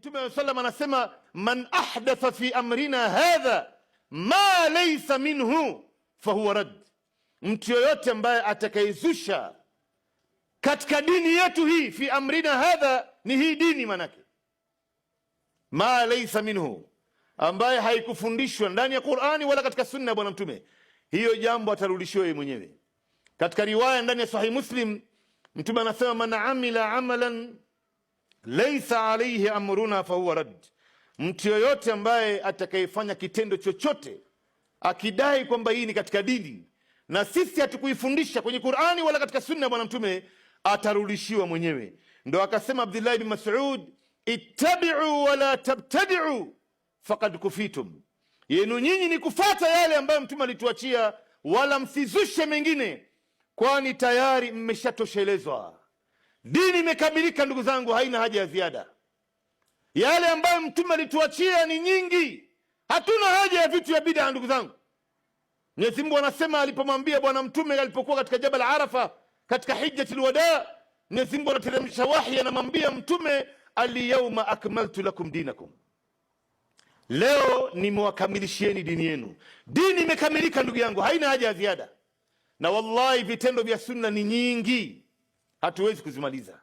Mtume wa sallam anasema, man ahdatha fi amrina hadha ma laysa minhu fahuwa rad, mtu yoyote ambaye atakayezusha katika dini yetu hii, fi amrina hadha ni hii dini, manake ma laysa minhu, ambaye haikufundishwa ndani ya Qur'ani wala katika sunna ya bwana Mtume, hiyo jambo atarudishiwa yeye mwenyewe. Katika riwaya ndani ya Sahih Muslim, Mtume anasema, man amila amalan laysa alayhi amruna fahuwa rad, mtu yoyote ambaye atakayefanya kitendo chochote akidai kwamba hii ni katika dini na sisi hatukuifundisha kwenye Qur'ani wala katika sunna ya bwana Mtume, atarudishiwa mwenyewe. Ndo akasema Abdullah ibn Mas'ud, ittabi'u wala tabtadi'u faqad kufitum, yenu nyinyi ni kufata yale ambayo Mtume alituachia, wala msizushe mengine, kwani tayari mmeshatoshelezwa. Dini imekamilika ndugu zangu, haina haja ya ziada. Yale ambayo Mtume alituachia ni nyingi, hatuna haja ya vitu ya bid'a ndugu zangu. Mwenyezi Mungu anasema alipomwambia bwana Mtume alipokuwa katika Jabal Arafa katika hijjatul wada, Mwenyezi Mungu anateremsha wahi, anamwambia Mtume, al-yawma akmaltu lakum dinakum, leo nimewakamilishieni dini yenu. Dini imekamilika ndugu yangu, haina haja ya ziada. Na wallahi vitendo vya sunna ni nyingi, hatuwezi kuzimaliza.